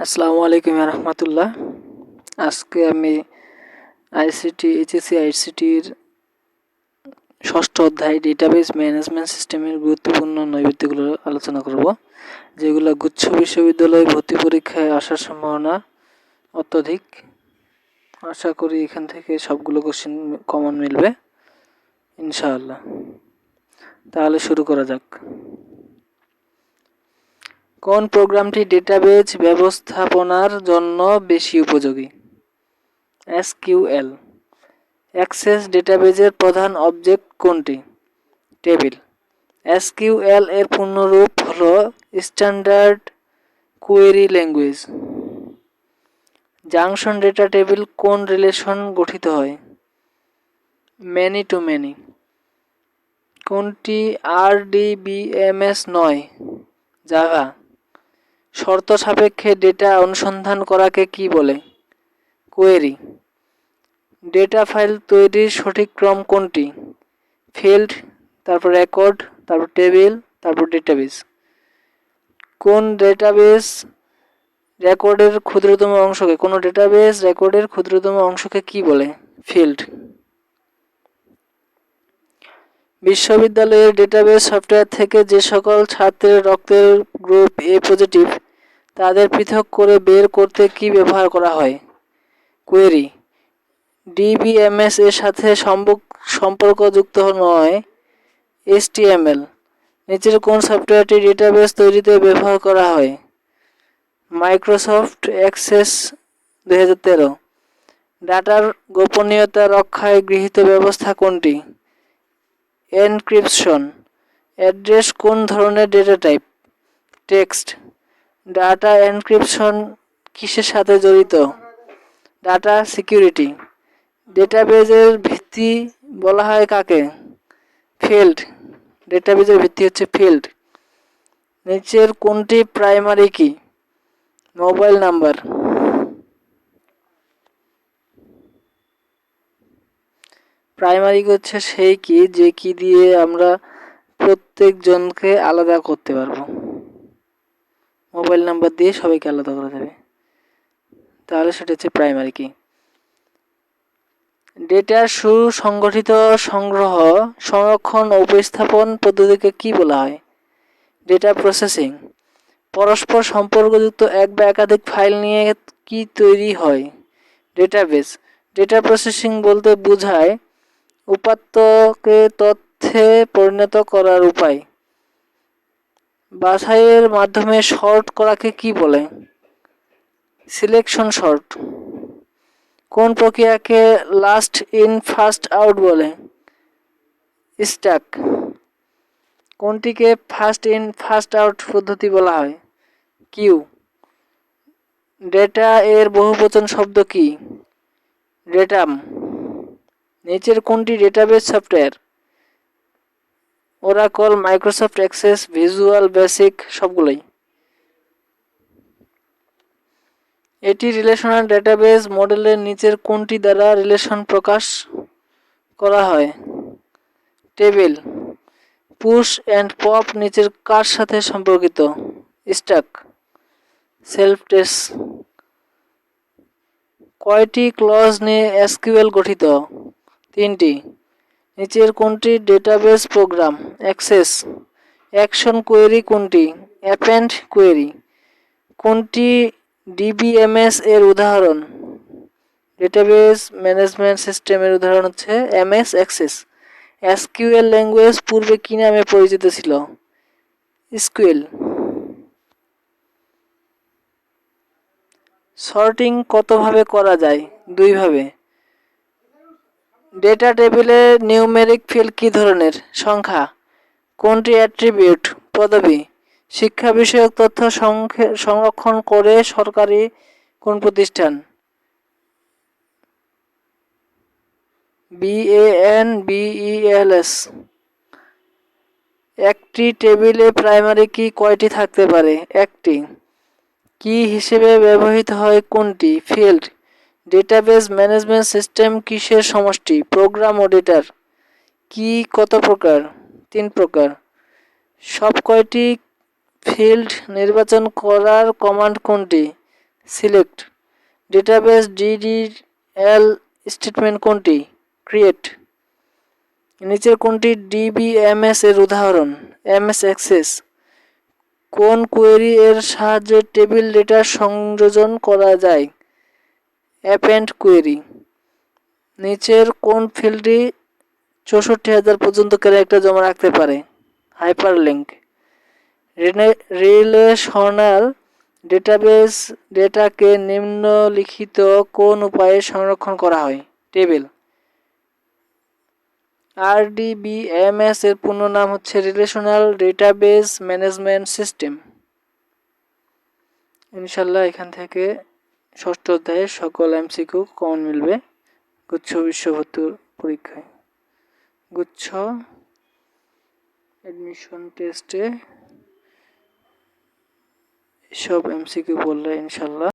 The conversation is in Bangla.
আসসালামু আলাইকুম রহমতুল্লাহ। আজকে আমি এইচএসসি-আইসিটির ষষ্ঠ অধ্যায় ডেটাবেস ম্যানেজমেন্ট সিস্টেমের গুরুত্বপূর্ণ নৈবেদ্যগুলো আলোচনা করব, যেগুলো গুচ্ছ বিশ্ববিদ্যালয় ভর্তি পরীক্ষায় আসার সম্ভাবনা অত্যধিক। আশা করি এখান থেকে সবগুলো কোশ্চেন কমন মিলবে ইনশাআল্লাহ। তাহলে শুরু করা যাক। কোন প্রোগ্রামটি ডেটাবেজ ব্যবস্থাপনার জন্য বেশি উপযোগী? এসকিউএল। অ্যাক্সেস ডেটাবেজের প্রধান অবজেক্ট কোনটি? টেবিল। এসকিউএল এর পূর্ণরূপ হল standard query language. Junction data table কোন রিলেশন গঠিত হয়? Many to many. কোনটি আরডিবিএমএস নয়? জাভা। শর্ত সাপেক্ষে ডেটা অনুসন্ধান করাকে কি বলে? কোয়েরি। ডেটা ফাইল তৈরির সঠিক ক্রম কোনটি? ফিল্ড, তারপর রেকর্ড, তারপর টেবিল, তারপর ডেটাবেস। কোন ডেটাবেস রেকর্ডের ক্ষুদ্রতম অংশকে কোন ডেটাবেস রেকর্ডের ক্ষুদ্রতম অংশকে কি বলে? ফিল্ড। বিশ্ববিদ্যালয়ের ডেটাবেস সফটওয়্যার থেকে যে সকল ছাত্রের রক্তের গ্রুপ এ পজিটিভ তাদের পৃথক করে বের করতে কি ব্যবহার করা হয়? কোয়েরি। ডিবিএমএস এর সাথে সম্পর্কযুক্ত নয় এইচটিএমএল। নিচের কোন সফটওয়্যারটি ডেটাবেস তৈরিতে ব্যবহার করা হয়? Microsoft access 2013। ডাটার গোপনীয়তা রক্ষায় গৃহীত ব্যবস্থা কোনটি? এনক্রিপশন। অ্যাড্রেস কোন ধরনের data type? Text. Data encryption কিসের সাথে জড়িত? Data security. ডেটাবেজের ভিত্তি বলা হয় কাকে? ফিল্ড। ডেটাবেজের ভিত্তি হচ্ছে ফিল্ড। নিচের কোনটি প্রাইমারি কি? Mobile number. প্রাইমারি হচ্ছে সেই কি যে কি দিয়ে আমরা প্রত্যেকজনকে আলাদা করতে পারবো। মোবাইল নাম্বার দিয়ে সবাইকে আলাদা করা যাবে, তাহলে সেটা হচ্ছে প্রাইমারি কি। ডেটার সুসংগঠিত সংগ্রহ, সংরক্ষণ ও উপস্থাপন পদ্ধতিকে কি বলা হয়? Data processing. পরস্পর সম্পর্কযুক্ত এক বা একাধিক ফাইল নিয়ে কি তৈরি হয়? ডেটাবেস। ডেটা প্রসেসিং বলতে বোঝায় উপাত্তকে তথ্যে পরিণত করার উপায়। বাছাইয়ের মাধ্যমে সর্ট করাকে কি বলে? Selection sort. কোন প্রক্রিয়াকে লাস্ট ইন ফার্স্ট আউট বলে? স্ট্যাক। কোনটিকে ফার্স্ট ইন ফার্স্ট আউট পদ্ধতি বলা হয়? কিউ। ডেটা এর বহুবচন শব্দ কি? ডেটাম। নিচের কোনটি database software? Oracle, Microsoft access, visual basic, সবগুলোই। এটি রিলেশনাল ডেটাবেস মডেলের নিচের কোনটি দ্বারা রিলেশন প্রকাশ করা হয়? টেবিল। পুশ অ্যান্ড পপ নিচের কার সাথে সম্পর্কিত? স্ট্যাক। Self test. কয়টি ক্লজ নিয়ে এসকিউএল গঠিত? 3টি। নিচের কোনটি database program? Access. Action query কোনটি? Append query. কোনটি ডিবিএমএস এর উদাহরণ? ডেটাবেস ম্যানেজমেন্ট সিস্টেমের উদাহরণ হচ্ছে এমএস অ্যাক্সেস। এসকিউএল ল্যাঙ্গুয়েজ পূর্বে কি নামে পরিচিত ছিল? এসকিউএল। সর্টিং কতভাবে করা যায়? 2 ভাবে। ডেটা টেবিলে নিউমেরিক ফিল্ড কি ধরনের? সংখ্যা। কোনটি অ্যাট্রিবিউট? পদবি। শিক্ষা বিষয়ক তথ্য সংরক্ষণ করে সরকারি কোন প্রতিষ্ঠান? BANBELS। একটি টেবিলে প্রাইমারি কি কয়টি থাকতে পারে? একটি। কি হিসেবে ব্যবহৃত হয় কোনটি? ফিল্ড। ডেটাবেস ম্যানেজমেন্ট সিস্টেম কিসের সমষ্টি? প্রোগ্রাম ও ডেটার। কি কত প্রকার? 3 প্রকার। সব কয়টি ফিল্ড নির্বাচন করার কমান্ড কোনটি? সিলেক্ট। ডেটাবেস ডিডিএল স্টেটমেন্ট কোনটি? ক্রিয়েট। নিচের কোনটি ডিবিএমএস এর উদাহরণ? MS access. কোন কোয়েরি এর সাহায্যে টেবিল ডেটা সংযোজন করা যায়? Append query. নিচের কোন ফিল্ডটি ৬৪,০০০ পর্যন্ত ক্যারেক্টার জমা রাখতে পারে? হাইপারলিঙ্ক। রিলেশনাল ডেটাবেস ডেটাকে নিম্নলিখিত কোন উপায়ে সংরক্ষণ করা হয়? টেবিল। আরডিবিএমএস এর পূর্ণ নাম হচ্ছে রিলেশনাল ডেটাবেস ম্যানেজমেন্ট সিস্টেম। ইনশাল্লাহ এখান থেকে ষষ্ঠ অধ্যায়ের সকল এমসিকিউ কমন মিলবে গুচ্ছ বিশ্বভর্তি পরীক্ষায়। গুচ্ছ অ্যাডমিশন টেস্টে এসব এমসিকিউ বললে ইনশাল্লাহ